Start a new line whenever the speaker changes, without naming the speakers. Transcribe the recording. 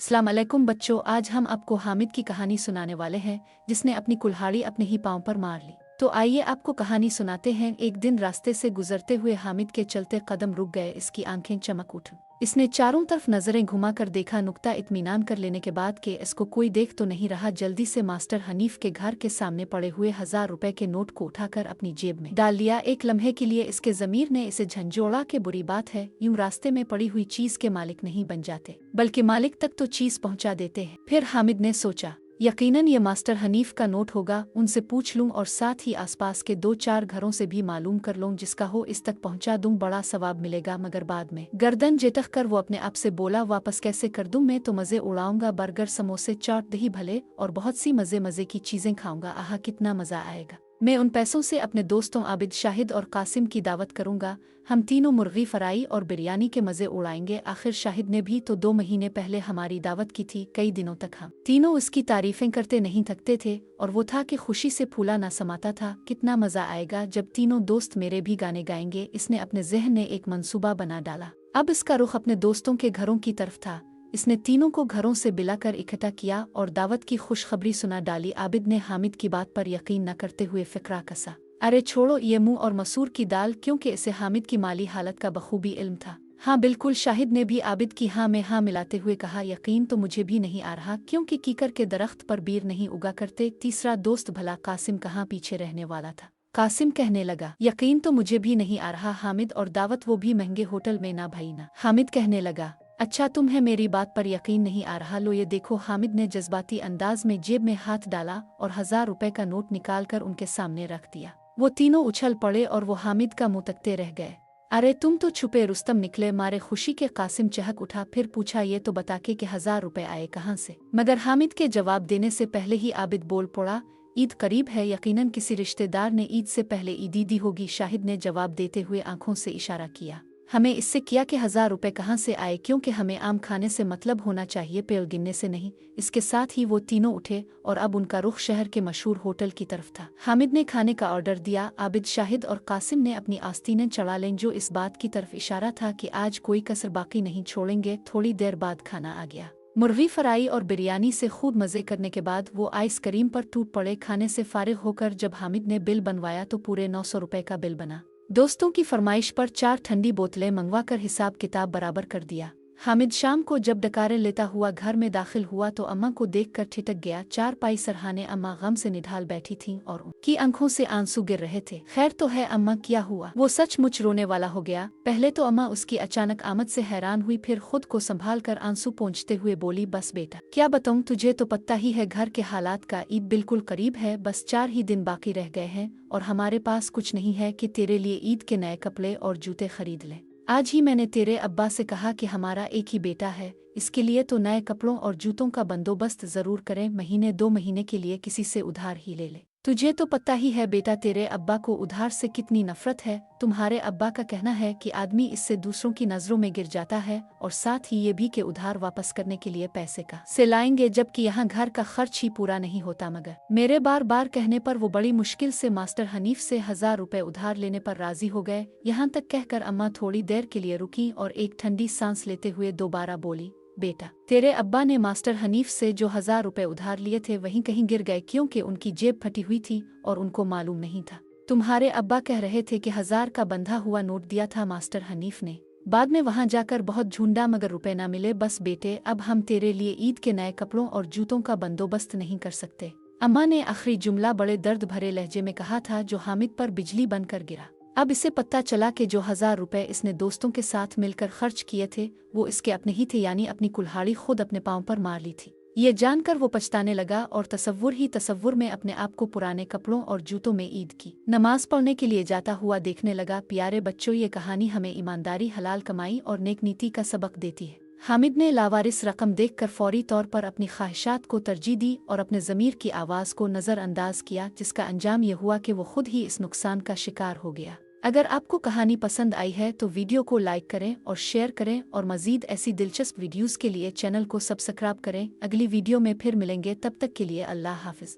अस्सलाम वालेकुम बच्चों, आज हम आपको हामिद की कहानी सुनाने वाले हैं जिसने अपनी कुल्हाड़ी अपने ही पांव पर मार ली। तो आइए आपको कहानी सुनाते हैं। एक दिन रास्ते से गुजरते हुए हामिद के चलते कदम रुक गए। इसकी आंखें चमक उठ। इसने चारों तरफ नजरें घुमाकर देखा। नुक्ता इत्मीनान कर लेने के बाद कि इसको कोई देख तो नहीं रहा, जल्दी से मास्टर हनीफ के घर के सामने पड़े हुए 1000 रुपए के नोट को उठाकर अपनी जेब में डाल लिया। एक लम्हे के लिए इसके जमीर ने इसे झंझोड़ा के बुरी बात है, यूं रास्ते में पड़ी हुई चीज के मालिक नहीं बन जाते बल्कि मालिक तक तो चीज पहुंचा देते हैं। फिर हामिद ने सोचा, यकीनन ये मास्टर हनीफ का नोट होगा। उनसे पूछ लूं और साथ ही आसपास के 2-4 घरों से भी मालूम कर लूं, जिसका हो इस तक पहुंचा दूं, बड़ा सवाब मिलेगा। मगर बाद में गर्दन झटक कर वो अपने आप से बोला, वापस कैसे कर दूं? मैं तो मजे उड़ाऊंगा, बर्गर, समोसे, चाट, दही भले और बहुत सी मजे मजे की चीजें खाऊंगा। आहा, कितना मजा आएगा। मैं उन पैसों से अपने दोस्तों आबिद, शाहिद और कासिम की दावत करूंगा। हम तीनों मुर्गी फ्राई और बिरयानी के मजे उड़ाएंगे। आखिर शाहिद ने भी तो 2 महीने पहले हमारी दावत की थी। कई दिनों तक हम तीनों उसकी तारीफें करते नहीं थकते थे और वो था कि खुशी से फूला ना समाता था। कितना मजा आएगा जब तीनों दोस्त मेरे भी गाने गाएंगे। इसने अपने जहन में एक मंसूबा बना डाला। अब इसका रुख अपने दोस्तों के घरों की तरफ था। इसने तीनों को घरों से बिलाकर इकट्ठा किया और दावत की खुशखबरी सुना डाली। आबिद ने हामिद की बात पर यकीन न करते हुए फिक्रा कसा, अरे छोड़ो ये मुंह और मसूर की दाल, क्योंकि इसे हामिद की माली हालत का बखूबी इल्म था। हाँ बिल्कुल, शाहिद ने भी आबिद की हाँ में हाँ मिलाते हुए कहा, यकीन तो मुझे भी नहीं आ रहा, क्योंकि कीकर के दरख्त पर बीर नहीं उगा करते। तीसरा दोस्त भला कासिम कहाँ पीछे रहने वाला था। कासिम कहने लगा, यकीन तो मुझे भी नहीं आ रहा हामिद, और दावत वो भी महंगे होटल में ना भाई ना। हामिद कहने लगा, अच्छा तुम्हें मेरी बात पर यकीन नहीं आ रहा, लो ये देखो। हामिद ने जज्बाती अंदाज में जेब में हाथ डाला और 1000 रुपए का नोट निकालकर उनके सामने रख दिया। वो तीनों उछल पड़े और वो हामिद का मुंह तकते रह गए। अरे तुम तो छुपे रुस्तम निकले, मारे खुशी के। कासिम चहक उठा, फिर पूछा, ये तो बता के कि 1000 रुपए आए कहाँ से? मगर हामिद के जवाब देने से पहले ही आबिद बोल पड़ा, ईद करीब है, यकीनन किसी रिश्तेदार ने ईद से पहले ईदी दी होगी। शाहिद ने जवाब देते हुए आंखों से इशारा किया, हमें इससे किया कि 1000 रुपए कहाँ से आए, क्योंकि हमें आम खाने से मतलब होना चाहिए, पेड़ गिनने से नहीं। इसके साथ ही वो तीनों उठे और अब उनका रुख शहर के मशहूर होटल की तरफ था। हामिद ने खाने का ऑर्डर दिया। आबिद, शाहिद और कासिम ने अपनी आस्तीनें चढ़ा लें, जो इस बात की तरफ इशारा था कि आज कोई कसर बाकी नहीं छोड़ेंगे। थोड़ी देर बाद खाना आ गया। मुर्गी फ्राई और बिरयानी से खूब मजे करने के बाद वो आइसक्रीम पर टूट पड़े। खाने से फारिग होकर जब हामिद ने बिल बनवाया तो पूरे 900 रुपए का बिल बना। दोस्तों की फरमाइश पर 4 ठंडी बोतलें मंगवाकर हिसाब किताब बराबर कर दिया। हामिद शाम को जब डकारे लेता हुआ घर में दाखिल हुआ तो अम्मा को देखकर ठिठक गया। 4 पाई सरहाने अम्मा गम से निढाल बैठी थीं और उनकी आंखों से आंसू गिर रहे थे। खैर तो है अम्मा, क्या हुआ? वो सचमुच रोने वाला हो गया। पहले तो अम्मा उसकी अचानक आमद से हैरान हुई, फिर खुद को संभाल कर आंसू पोंछते हुए बोली, बस बेटा क्या बताऊं तुझे, तो पता ही है घर के हालात का। ईद बिल्कुल करीब है, बस 4 ही दिन बाकी रह गए हैं और हमारे पास कुछ नहीं है कि तेरे लिए ईद के नए कपड़े और जूते खरीद लें। आज ही मैंने तेरे अब्बा से कहा कि हमारा एक ही बेटा है, इसके लिए तो नए कपड़ों और जूतों का बंदोबस्त जरूर करें। महीने 2 महीने के लिए किसी से उधार ही ले ले। तुझे तो पता ही है बेटा, तेरे अब्बा को उधार से कितनी नफरत है। तुम्हारे अब्बा का कहना है कि आदमी इससे दूसरों की नजरों में गिर जाता है, और साथ ही ये भी कि उधार वापस करने के लिए पैसे का से लाएंगे, जबकि यहाँ घर का खर्च ही पूरा नहीं होता। मगर मेरे बार बार कहने पर वो बड़ी मुश्किल से मास्टर हनीफ से 1000 रुपए उधार लेने पर राजी हो गए। यहाँ तक कहकर अम्मा थोड़ी देर के लिए रुकी और एक ठंडी सांस लेते हुए दोबारा बोली, बेटा तेरे अब्बा ने मास्टर हनीफ से जो 1000 रुपए उधार लिए थे वहीं कहीं गिर गए, क्योंकि उनकी जेब फटी हुई थी और उनको मालूम नहीं था। तुम्हारे अब्बा कह रहे थे कि 1000 का बंधा हुआ नोट दिया था मास्टर हनीफ ने। बाद में वहां जाकर बहुत ढूंढा मगर रुपए ना मिले। बस बेटे, अब हम तेरे लिए ईद के नए कपड़ों और जूतों का बंदोबस्त नहीं कर सकते। अम्मा ने आखिरी जुमला बड़े दर्द भरे लहजे में कहा था, जो हामिद पर बिजली बनकर गिरा। अब इसे पता चला कि जो 1000 रुपए इसने दोस्तों के साथ मिलकर खर्च किए थे वो इसके अपने ही थे, यानी अपनी कुल्हाड़ी खुद अपने पांव पर मार ली थी। ये जानकर वो पछताने लगा और तसव्वुर में अपने आप को पुराने कपड़ों और जूतों में ईद की नमाज पढ़ने के लिए जाता हुआ देखने लगा। प्यारे बच्चों, ये कहानी हमें ईमानदारी, हलाल कमाई और नेक नीति का सबक देती है। हामिद ने लावारिस रकम देखकर फौरी तौर पर अपनी ख्वाहिशात को तरजीह दी और अपने ज़मीर की आवाज़ को नज़रअंदाज किया, जिसका अंजाम ये हुआ कि वो खुद ही इस नुकसान का शिकार हो गया। अगर आपको कहानी पसंद आई है तो वीडियो को लाइक करें और शेयर करें, और मज़ीद ऐसी दिलचस्प वीडियोज़ के लिए चैनल को सब्सक्राइब करें। अगली वीडियो में फिर मिलेंगे, तब तक के लिए अल्लाह हाफ़िज़।